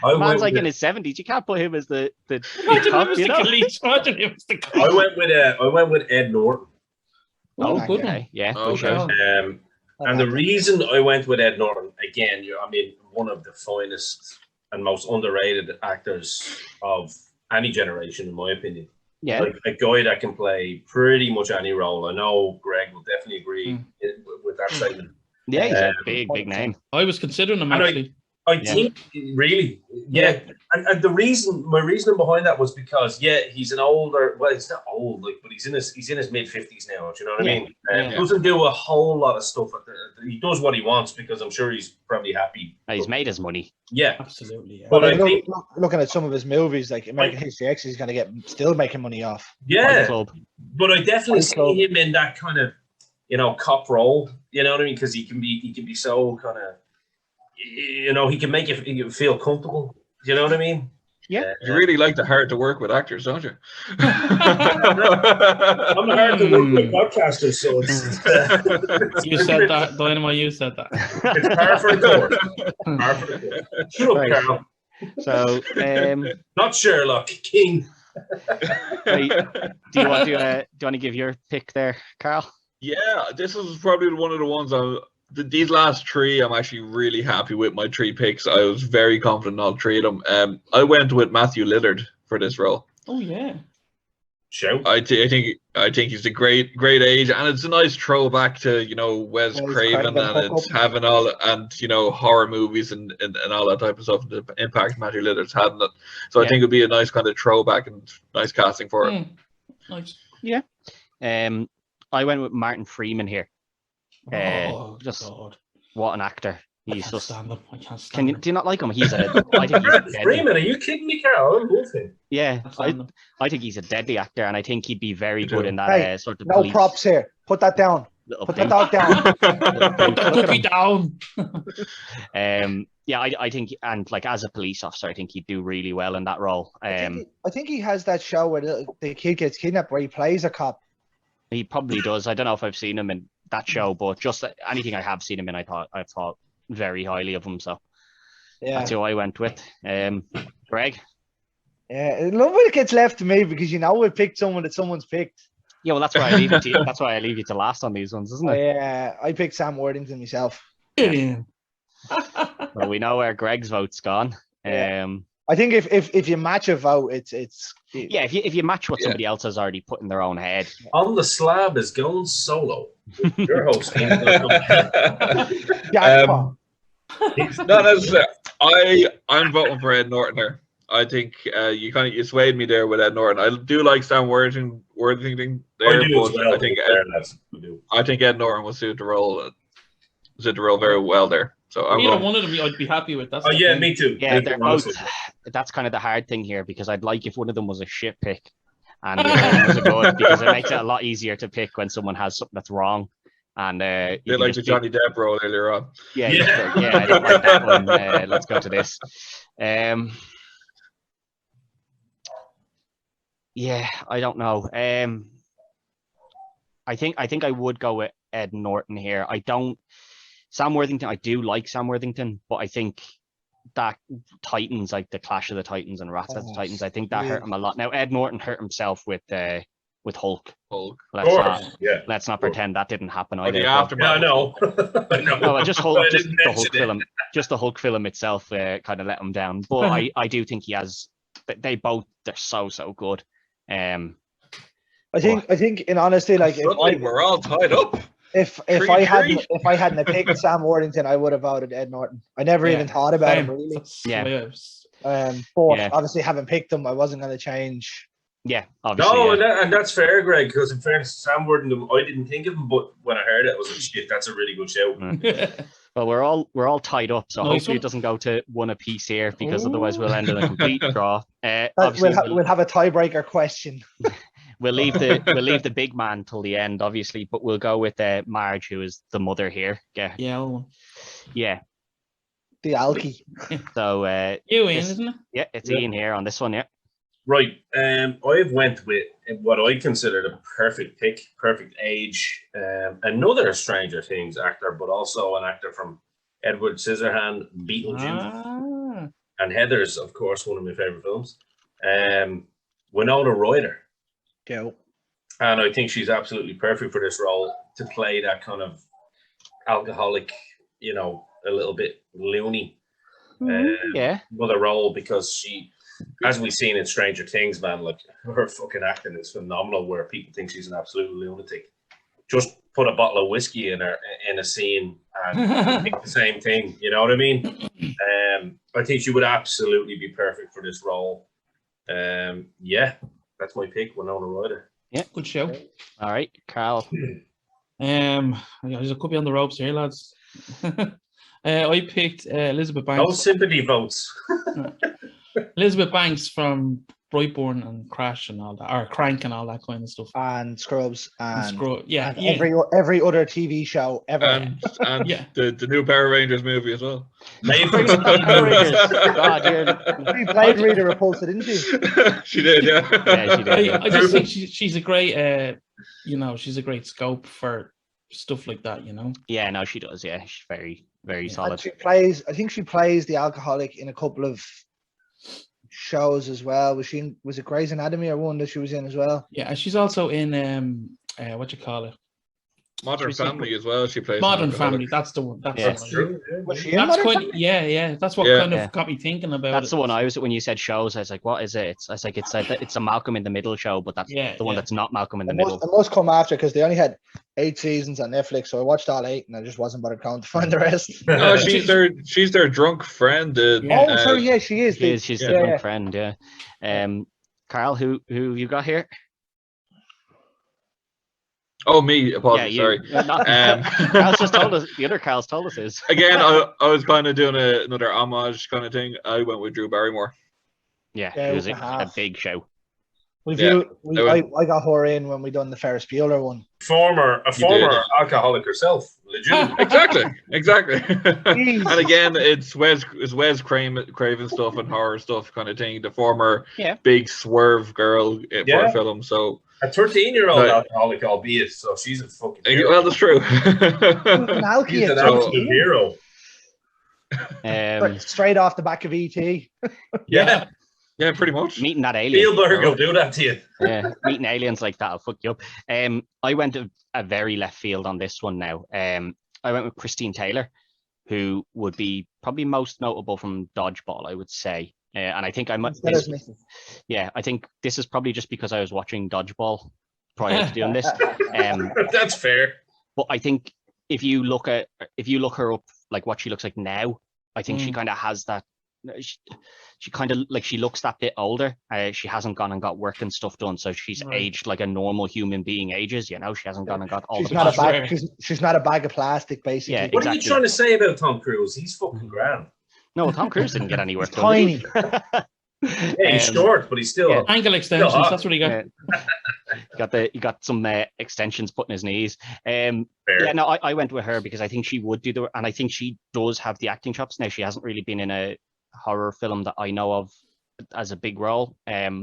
I Man's went like in with, his 70s. You can't put him as the Imagine top, him as you the know? police. Imagine him as the I went with Ed Norton. Oh, Okay. good one. Okay, yeah. Oh, good okay. shout. And the reason I went with Ed Norton, again, I mean, one of the finest and most underrated actors of any generation, in my opinion. Yeah, Like a guy that can play pretty much any role. I know Greg will definitely agree with that statement. yeah, he's a big name. I was considering him And actually. I think really, yeah. And the my reasoning behind that was because he's an older. Well, he's not old, like, but he's in his mid-50s now. Do you know what I mean? Yeah. Doesn't do a whole lot of stuff. He does what he wants because I'm sure he's probably happy. He's made his money. Yeah, Absolutely. Yeah. but I Look, think looking at some of his movies, like American History X, he's going to get still making money off. Fight yeah. Club. But I definitely Fight Club. see him in that kind of cop role. You know what I mean? Because he can be so kind of he can make you feel comfortable. Do you know what I mean? Yeah. You really like the hard to work with actors, don't you? I'm hard to work with podcasters, so it's You said that, Dynamite. You said that. it's par for the course. Par for the course. Shut up, Right. Carl. So, Not Sherlock, King. right, do you want to give your pick there, Carl? Yeah, this is probably one of the ones these last three, I'm actually really happy with my three picks. I was very confident in all three of them. I went with Matthew Lillard for this role. Oh yeah. Shout. I think he's a great age, and it's a nice throwback to Wes Wes Craven, Craven, and it's having all and horror movies and all that type of stuff. The impact Matthew Lillard's had in it, so I think it'd be a nice kind of throwback and nice casting for it. Nice. I went with Martin Freeman here. Oh, just- God. What an actor! I He's can't just. stand him. I can't stand Can you him. do you not like him? I think he's a deadly. Freeman, are you kidding me, Carl? I love him. Yeah, Can't stand him. I think he's a deadly actor, and I think he'd be very You good do. in that Hey, sort of No police props here. Put that down. little Put that pimp. dog down. Look at Cookie him. down. Yeah, I think, and like as a police officer, I think he'd do really well in that role. I think he has that show where the kid gets kidnapped, where he plays a cop. He probably does. I don't know if I've seen him in that show, but just anything I have seen him in, I've thought very highly of him. So Yeah, that's who I went with. Greg. yeah. I love when it gets left to me because we picked someone that someone's picked. Yeah, well, that's why I leave it to you. That's why I leave you to last on these ones, isn't it? I picked Sam Worthington myself. Get in. Well, we know where Greg's vote's gone. Yeah. I think if you match a vote, it's Yeah, if you match what somebody else has already put in their own head. On the Slab is going solo. Your host. yeah. No, I'm voting for Ed Norton there. I think you swayed me there with Ed Norton. I do like Sam Worthington there, but I think Ed Norton will suit the role very well there. So I'm Either going. one of them, I'd be happy with. That's Oh the yeah, thing. me too. Yeah, Me they're too, both. honestly. That's kind of the hard thing here because I'd like if one of them was a shit pick and the other one was a good because it makes it a lot easier to pick when someone has something that's wrong. And you Bit can like just the pick- Johnny Depp role earlier on. Yeah, I don't like that one. Let's go to this. Yeah, I don't know. I think I would go with Ed Norton here. Sam Worthington. I do like Sam Worthington, but I think that Titans, like the Clash of the Titans and Rats of the Titans, I think that hurt him a lot. Now Ed Norton hurt himself with Hulk. Let's not pretend that didn't happen either. The aftermath. I know. No, just Hulk, I just didn't the mention Hulk it. film, just the Hulk film itself kind of let him down. But I do think he has. They're so good. I think in honesty, like we're all tied up. if I hadn't picked Sam Worthington, I would have voted Ed Norton. I never even thought about him really. But obviously having picked him, I wasn't going to change. Yeah, obviously. No, and that's fair, Greg, because in fairness, Sam Worthington, I didn't think of him, but when I heard it, I was like, shit, that's a really good shout. Well, we're all tied up, so hopefully it doesn't go to one apiece here, because otherwise we'll end in a complete draw. We'll have a tiebreaker question. We'll leave the big man till the end, obviously, but we'll go with Marge, who is the mother here. Yeah. The Alki. So Ian, isn't it? Yeah, it's Ian here on this one. Yeah. Right. I've went with what I consider the perfect pick, perfect age. Another Stranger Things actor, but also an actor from Edward Scissorhand, Beetlejuice, and Heathers, of course, one of my favorite films. Winona Ryder. Go. And I think she's absolutely perfect for this role, to play that kind of alcoholic, a little bit loony mother role, because she, as we've seen in Stranger Things, man, like her fucking acting is phenomenal, where people think she's an absolute lunatic. Just put a bottle of whiskey in a scene and think the same thing, you know what I mean? I think she would absolutely be perfect for this role. That's my pick, Winona Ryder. Yeah, good show. All right, Carl. There's a couple on the ropes here, lads. I picked Elizabeth Banks. No sympathy votes. Elizabeth Banks from Brightburn and Crash and all that, or Crank and all that kind of stuff, and Scrubs and every other TV show ever, and the new Power Rangers movie as well. God, she played Rita Repulsa, didn't she? She did, yeah. She did. I just think she's a great, she's a great scope for stuff like that, Yeah, no, she does. Yeah, she's very, very solid. I think she plays the alcoholic in a couple of shows as well. Was it Grey's Anatomy or one that she was in as well? Yeah, and she's also in what you call it, Modern Family as well. She plays Modern Family. That's the one. That's true. Was she in Modern Family? Yeah. That's what kind of got me thinking about. That's the one I was when you said shows. I was like, what is it? It's a Malcolm in the Middle show, but that's the one that's not Malcolm in the Middle. It must come after, because they only had 8 seasons on Netflix, so I watched all 8 and I just wasn't bothered going to find the rest. No, she's their drunk friend. She is. She's the drunk friend. Yeah. Carl, who you got here? Oh, me. Apologies. Sorry. Carl's just told us. The other Carl's told us his. Again, I was kind of doing another homage kind of thing. I went with Drew Barrymore. Yeah, it was a big show. I got her in when we done the Ferris Bueller one. Former alcoholic herself, legit. Exactly. And again, it's Wes Craven stuff and horror stuff kind of thing. The former big swerve girl for a film. So a 13-year-old alcoholic, albeit, so she's a fucking hero. Well, that's true. She's an absolute hero. Straight off the back of ET. Yeah, pretty much. Meeting that alien. Spielberg will do that to you. Yeah, meeting aliens like that will fuck you up. I went a very left field on this one now. I went with Christine Taylor, who would be probably most notable from Dodgeball, I would say. And I think I might. I think this is probably just because I was watching Dodgeball prior to doing this. That's fair. But I think if you look her up, like what she looks like now, I think she kind of has that. She kind of like, she looks that bit older. She hasn't gone and got work and stuff done, so she's aged like a normal human being ages. She hasn't gone and got all she's not a bag of plastic, basically. Yeah, what are you trying to say about Tom Cruise? He's fucking grand. No, Tom Cruise didn't get any work done. Tiny. He's short, but he's still ankle extensions. That's what he got. He got some extensions put in his knees. I went with her because I think she would do and I think she does have the acting chops. Now, she hasn't really been in a horror film that I know of as a big role.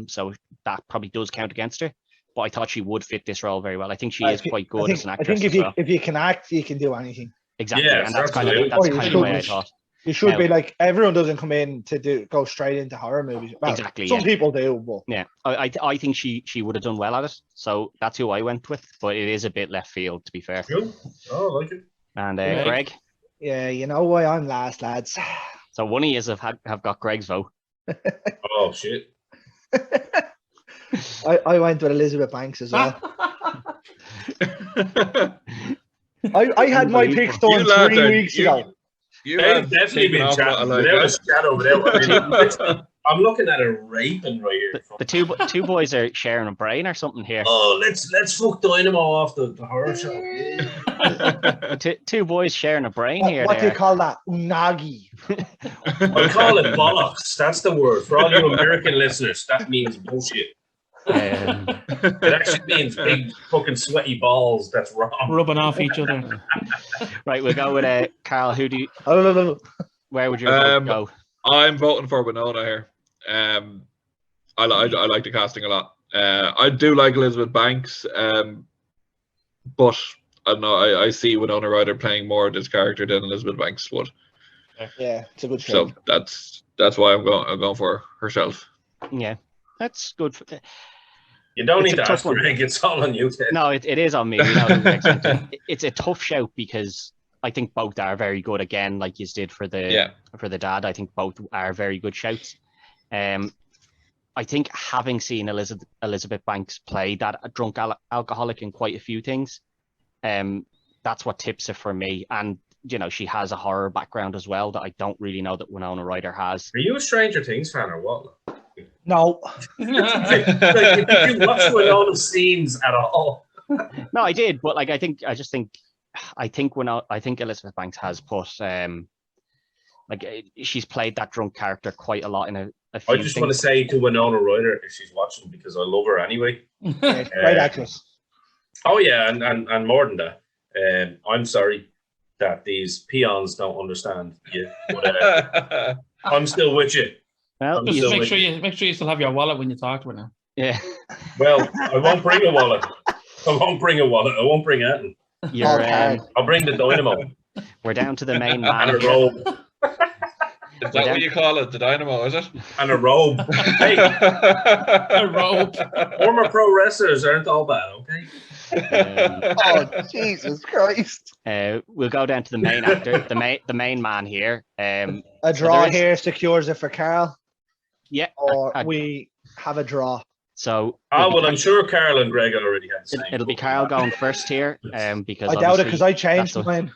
So that probably does count against her. But I thought she would fit this role very well. I think she is quite good as an actress. I think if you can act, you can do anything. Exactly, Yes, and that's kind of absolutely. the way I thought. You should be like, everyone doesn't come in to go straight into horror movies. Well, Exactly, some yeah. people do, but Yeah, I think she would have done well at it. So that's who I went with. But it is a bit left field, to be fair. Cool. Oh, I like it. And Greg? Greg. yeah, you know why I'm last, lads. So one of you have got Greg's vote. Oh shit. I went with Elizabeth Banks as well. I had my picks done 3 weeks ago. They've definitely been chatting without a shadow. I'm looking at a raping right here. The two boys are sharing a brain or something here. Oh, let's fuck Dynamo off the horror show. Two boys sharing a brain here. What do you call that? Unagi. I call it bollocks. That's the word. For all you American listeners, that means bullshit. It actually means big fucking sweaty balls. That's wrong. Rubbing off each other. Right, we'll go with Carl. Who do you? Where would your vote go? I'm voting for Winona here. I like the casting a lot. I do like Elizabeth Banks, but I don't know. I see Winona Ryder playing more of this character than Elizabeth Banks would. Yeah, it's a good show. So that's why I'm going for herself. Yeah, that's good. You don't It's need a to tough ask one. Greg. It's all on you, Ted. No, it is on me. We know who Greg's went to. It's a tough shout because I think both are very good. Again, like you did for the dad, I think both are very good shouts. I think having seen Elizabeth Banks play that drunk alcoholic in quite a few things, that's what tips it for me. And you know, she has a horror background as well that I don't really know that Winona Ryder has. Are you a Stranger Things fan or what? No. Did you watch Winona's scenes at all? No, I did, but like I think Elizabeth Banks has put she's played that drunk character quite a lot in a few I just things. want to say to Winona Ryder if she's watching, because I love her anyway. Yeah, great actress. Oh yeah, and more than that, I'm sorry that these peons don't understand you, but I'm still with you. Well, Just Just make sure you still have your wallet when you talk to her now. yeah, Well, I won't bring a wallet. I won't bring anything. you're, I'll bring the dynamo we're down to the main and man. a robe. Is that what you call it? The dynamo, is it? And a robe. Hey, A rope. former pro wrestlers aren't all bad, okay? Oh, Jesus Christ. We'll go down to the main actor, the main man here. A So draw there is- here secures it for Carl, Yeah. or we have a draw. So Oh, well, I'm sure Carl and Greg already had the same. it'll be Carl going first here, because I doubt it because I changed that's mine.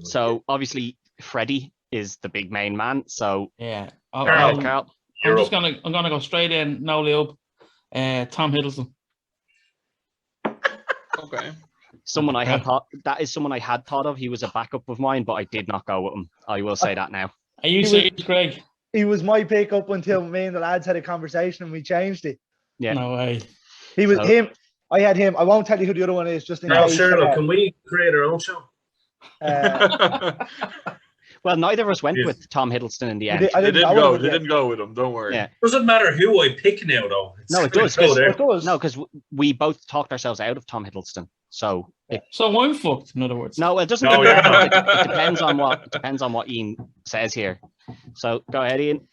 So obviously Freddie is the big main man. So Yeah. Carl. Carl, I'm gonna go straight in, no lube. Tom Hiddleston. Okay. someone I had thought of. He was a backup of mine, but I did not go with him. I will say that now. Are you serious, Greg? He was my pick up until me and the lads had a conversation and we changed it. Yeah. No way. He was So- him. I had him. I won't tell you who the other one is. Just in Now, case. Sherlock, can we create our own show? Well, neither of us went Yes. with Tom Hiddleston in the I end. did- I They didn't didn't know go. it They yet. didn't go with him. Don't worry. Yeah. Doesn't matter who I pick now, though. It's No, it gonna does, go 'cause- there. It does. No, because we both talked ourselves out of Tom Hiddleston. So So I'm fucked, in other words. no, it doesn't. No, depend. yeah. It depends on what Ian says here. So go ahead, Ian.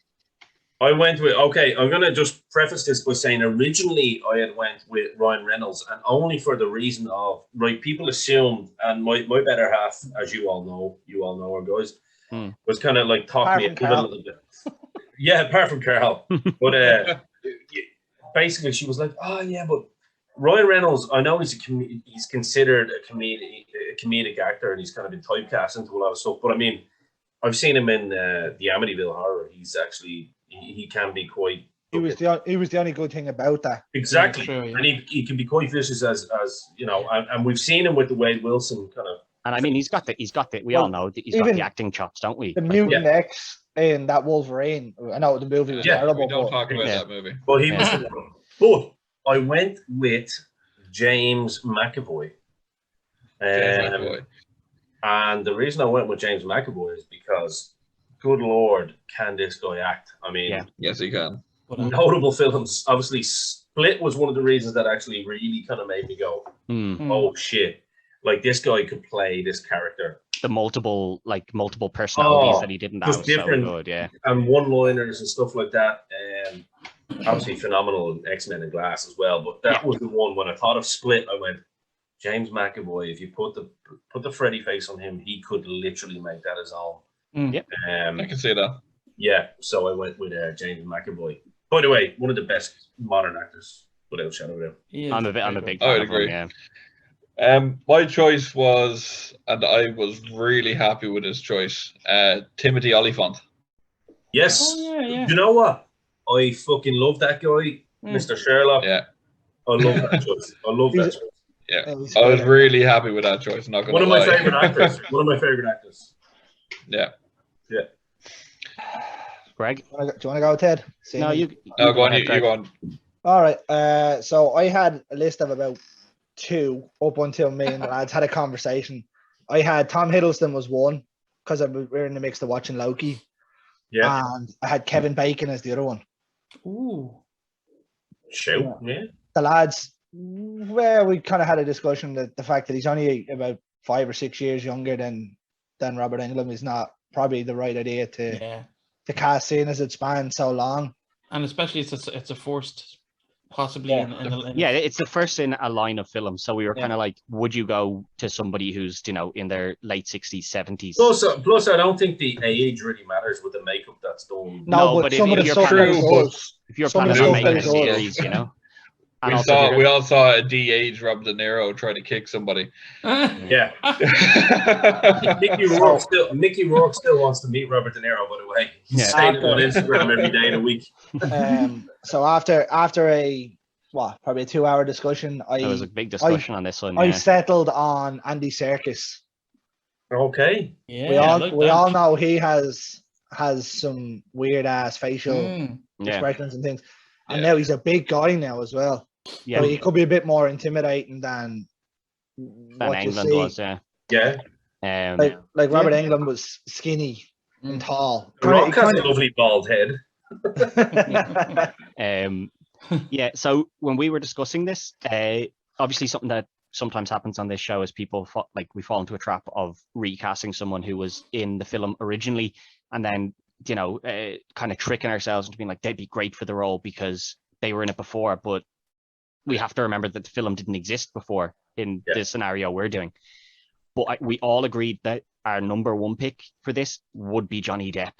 I went with, okay, I'm going to just preface this by saying originally I had went with Ryan Reynolds, and only for the reason of, right, people assumed, and my better half, as you all know her, guys, was kind of like talking me Apart from into it a Carl. little bit. Yeah, apart from Carl. But basically she was like, oh yeah, but Ryan Reynolds, I know he's considered a comedic actor, and he's kind of been typecast into a lot of stuff, but I mean, I've seen him in the Amityville Horror. He's actually, he can be quite. He was the only good thing about that. Exactly, True, yeah. and he can be quite vicious as you know, and we've seen him with the Wade Wilson kind of. And I mean, he's got the. We Well, all know that he's got even the acting chops, don't we? The Mutant X in that Wolverine. I know the movie was Yeah, terrible. We don't but talk about Yeah. that movie. But he Yeah. was. But I went with James McAvoy. James McAvoy. And the reason I went with James McAvoy is because good lord, can this guy act? I mean, Yeah. Yes, he can. notable films. Obviously, Split was one of the reasons that actually really kind of made me go, oh shit. Like, this guy could play this character. The multiple personalities that he didn't have just was so different. good, yeah. And one-liners and stuff like that. Obviously phenomenal in X-Men and Glass as well. But that was the one when I thought of Split, I went, James McAvoy, if you put the Freddy face on him, he could literally make that his own. Yep. I can see that. Yeah, so I went with James McAvoy. By the way, one of the best modern actors, without a shadow of a doubt. I'm a big I fan would of agree. him, yeah. My choice was, and I was really happy with his choice, Timothy Olyphant. Yes. Oh, yeah. You know what? I fucking love that guy, Mr. Sherlock. Yeah. I love that choice. I love that choice. Yeah, I was really happy with that choice. Not gonna One of lie. my favorite actors. One of my favorite actors. Yeah. Greg? Do you want to go, Ted? No, you No, go on. ahead, You Greg. go on. All right. So I had a list of about 2 up until me and the lads had a conversation. I had Tom Hiddleston was one because we were in the mix of watching Loki. Yeah. And I had Kevin Bacon as the other one. Ooh. Shoot. Yeah. The lads, well, we kind of had a discussion that the fact that he's only about 5 or 6 years younger than Robert Englund is not probably the right idea to cast, seeing as it's spanned so long. And especially it's a forced, possibly it's the first in a line of films. So we were kind of like, would you go to somebody who's in their late 60s, 70s? Plus, I don't think the age really matters with the makeup that's done. No, but some of the you're stuff that he planning- does. If you're Some of planning the on stuff that making a he does. series, And We also, all saw a de-age Robert De Niro try to kick somebody. Yeah. Mickey Rourke still wants to meet Robert De Niro, by the way. He's saying it on Instagram every day of the week. So after probably a 2-hour discussion, there was a big discussion on this one. I settled on Andy Serkis. Okay. Yeah. We all know he has some weird ass facial Yeah. expressions and things. And now he's a big guy now as well. Yeah. So he could be a bit more intimidating than what you England see. was, yeah. Yeah. Like Robert Englund was skinny and tall. The Rock has a lovely bald head. Yeah, so when we were discussing this, obviously something that sometimes happens on this show is people we fall into a trap of recasting someone who was in the film originally, and then kind of tricking ourselves into being like they'd be great for the role because they were in it before. But we have to remember that the film didn't exist before in this scenario we're doing. But we all agreed that our number one pick for this would be Johnny Depp.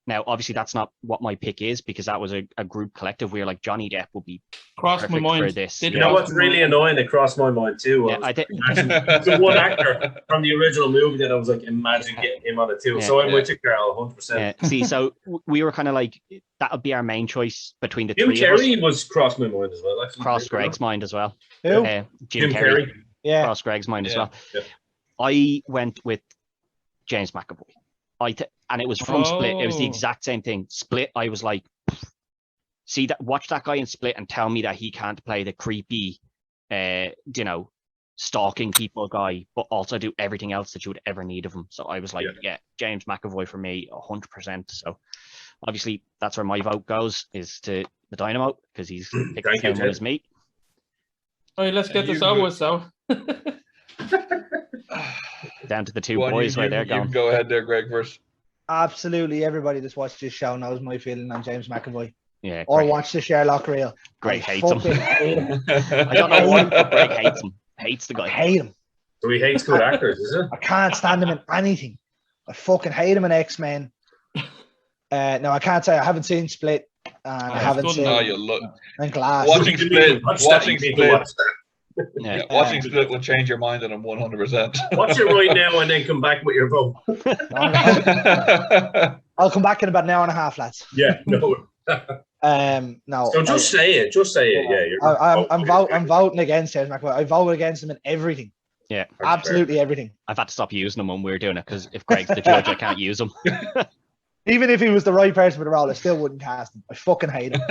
Now, obviously, that's not what my pick is because that was a group collective. We were like, Johnny Depp would be crossed my mind for this. You know what's really annoying? It crossed my mind too. Yeah, imagine the one actor from the original movie that I was like, imagine getting him on it too. So I'm with you, Carl, 100%. See, so we were kind of like, that would be our main choice between the Jim three Carrey of us. was crossed my mind as well. Actually, crossed Greg's mind as well. Who? Jim Carrey. Yeah. Crossed Greg's mind as well. Yeah. I went with James McAvoy. And it was from Split. It was the exact same thing. Split, I was like, watch that guy in Split and tell me that he can't play the creepy, stalking people guy, but also do everything else that you would ever need of him. So I was like, James McAvoy for me, 100%. So obviously that's where my vote goes, is to the Dynamo, because he's picked the same one as me. All right, let's get this over with, so. Down to the two boys where they're going. Go ahead there, Greg, first. Absolutely everybody that's watched this show knows my feeling on James McAvoy. Yeah. Or watch the Sherlock reel. Greg I hates him. hate him. I don't know why, but Greg hates him. Hates the guy. I hate him. So he hates good actors, is it? I can't stand him in anything. I fucking hate him in X-Men. No, I can't say I haven't seen Split. And I haven't seen and Glass. Watching Split. Watching Split will change your mind on him 100%. Watch it right now and then come back with your vote. I'll come back in about an hour and a half, lads. Yeah, no. No. So just say it. Just say it. Yeah. I'm voting against James McAvoy. I voted against him in everything. Yeah. Absolutely everything. I've had to stop using him when we were doing it because if Greg's the judge, I can't use him. Even if he was the right person for the role, I still wouldn't cast him. I fucking hate him.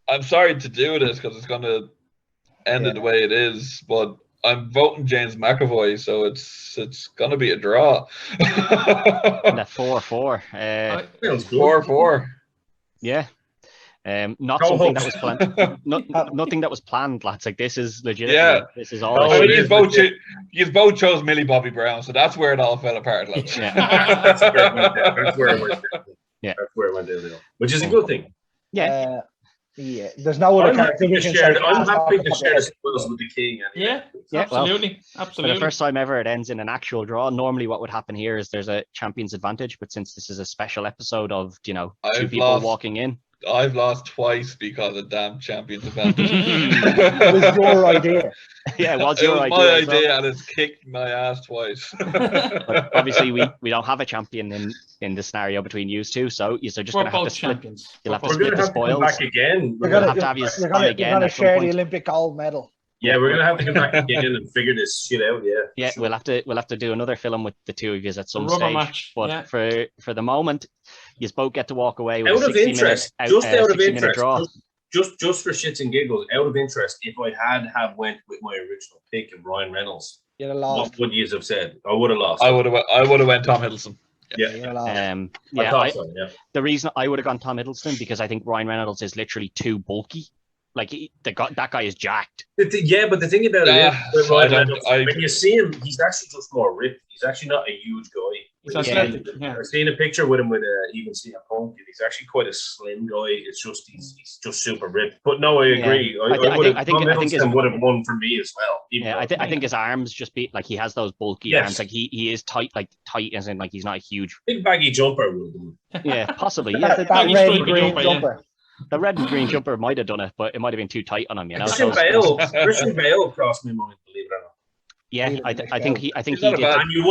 I'm sorry to do this because it's going to end it the way it is, but I'm voting James McAvoy, so it's gonna be a draw. And a 4-4. Sounds good. 4-4. Yeah. Not Go something Hawks. that was planned. Nothing that was planned, lads. Like this is legit. Yeah. This is all. Oh, I mean, it you both chose Millie Bobby Brown, so that's where it all fell apart, lads. Yeah. That's where it went down. That's where it went down. Yeah. That's where it went down. Which is a good thing. Yeah. Yeah, there's no other I'm character happy we to can share. say. I'm happy to share the spoils with the king. Yeah, Yeah, well, absolutely. For Absolutely. the first time ever, it ends in an actual draw. Normally, what would happen here is there's a champion's advantage, but since this is a special episode of two I've people lost. walking in, I've lost twice because of damn champions advantage. It was your idea. yeah, it was It your was idea. my as well. idea, and it's kicked my ass twice. But obviously, we don't have a champion in the scenario between you two, so you're just We're going to have to both split. champions. You'll have to We're split gonna the have to come spoils. back again. We're gonna have to have you on again You're gonna at some share the point. Olympic gold medal. Yeah, we're gonna have to come back again and figure this shit out. Yeah. Yeah, Sure. we'll have to do another film with the two of you at some rubber stage. match, But yeah. for the moment, you both get to walk away with Out a of 60 interest, minute, just out of 60-minute interest, draw. just for shits and giggles, out of interest, if I had went with my original pick of Ryan Reynolds, You're lost. what would you have said? I would have lost. I would have went Tom Hiddleston. Yeah. You're lost. I Yeah, thought so, yeah. the reason I would have gone Tom Hiddleston because I think Ryan Reynolds is literally too bulky. Like that guy is jacked. Yeah, but the thing about it Yeah, is, I don't- when you see him, he's actually just more ripped. He's actually not a huge guy. He's When you athletic, see- yeah. I've seen a picture with him with even CM Punk. He's actually quite a slim guy. It's just he's just super ripped. But no, I agree. I think his- Tom Hiddleston would have won for me as well. Yeah, I think his arms just beat like he has those bulky Yes. arms. Like he is tight as in like he's not a huge. Big baggy jumper would have done. Yeah, possibly. Yeah, That baggy red stripy and green jumper, yeah. jumper. the red and green jumper might have done it, but it might have been too tight on him. Christian Bale crossed my mind, believe it or not. Yeah, I think he He's not a did. bad- And you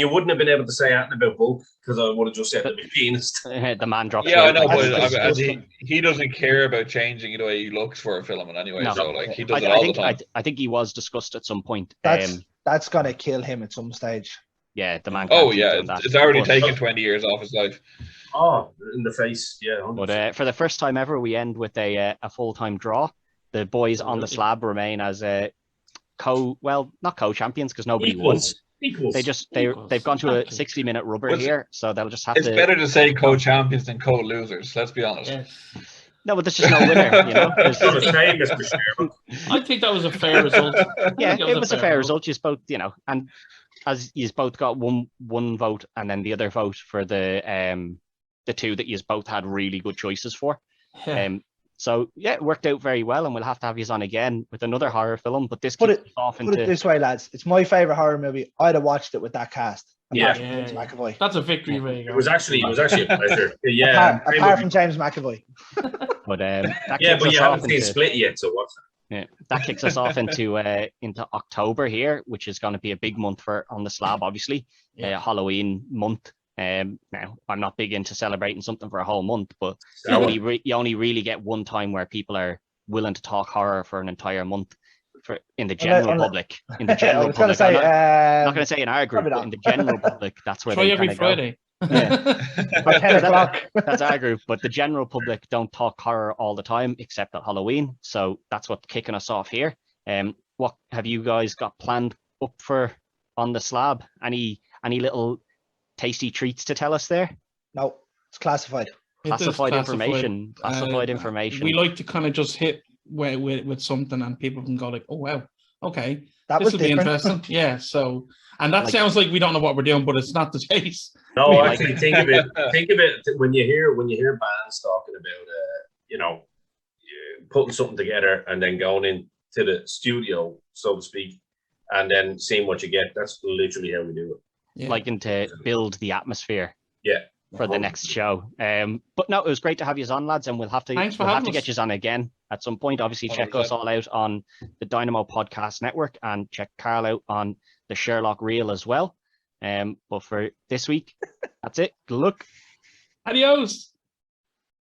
wouldn't have been able to say anything about Bulk because I would have just said the big penis. The man drops. Yeah, I know, weight. but he doesn't care about changing the way he looks for a film in any way. No. So like he does it all the time. I think he was discussed at some point. That's gonna kill him at some stage. Yeah, the man. Oh can't keep yeah, doing that. it's already But- taken 20 years off his life. Oh, in the face, yeah. 100%. But for the first time ever, we end with a full-time draw. The boys on the slab remain as not co-champions because nobody Equals. won. They've gone to a Exactly. 60-minute rubber Well, here, so they'll just have It's to. better to say co-champions than co-losers. Let's be honest. Yeah. No, but there's just no winner. There's- It's not the same, Mr. Sherman. I think that was a fair result. yeah, it was a fair result. You both, and as you both got one vote, and then the other vote for the two that you both had really good choices for. Yeah. So yeah, it worked out very well, and we'll have to have you on again with another horror film. But this Put kicks it- us off Put it into this way, lads. It's my favorite horror movie. I'd have watched it with that cast. Yeah. Apart from James McAvoy. That's a victory. There you go. It was actually a pleasure. Yeah. Apart from James McAvoy. but that Yeah, kicks but us you off haven't seen into- Split yet, so what's that? Yeah, that kicks us off into October here, which is going to be a big month on the slab, obviously. Yeah. Halloween month. Now, I'm not big into celebrating something for a whole month, but you So, only really get one time where people are willing to talk horror for an entire month in the general public. In the I general was gonna public. say, I'm not going to say in our group, probably but not. in the general public, that's where Try they every kinda Friday. at 10 o'clock. That's our group, but the general public don't talk horror all the time, except at Halloween. So that's what's kicking us off here. What have you guys got planned up for on the slab? Any little tasty treats to tell us there? No, it's classified. It is Classified information. Classified Uh, information. We like to kind of just hit with something, and people can go like, "Oh wow, okay, That this was will be different. interesting." Yeah. So, and that Like- sounds like we don't know what we're doing, but it's not the case. no, I mean, actually, think of it when you hear bands talking about, putting something together and then going into the studio, so to speak, and then seeing what you get. That's literally how we do it. Yeah. Liking to build the atmosphere Yeah. for the next show. But no, it was great to have you on, lads, and we'll have to Thanks for having get us. you on again at some point. Obviously, check us all out on the Dynamo Podcast Network and check Carl out on the Sherlock Reel as well. But for this week, that's it. Good luck. Adios.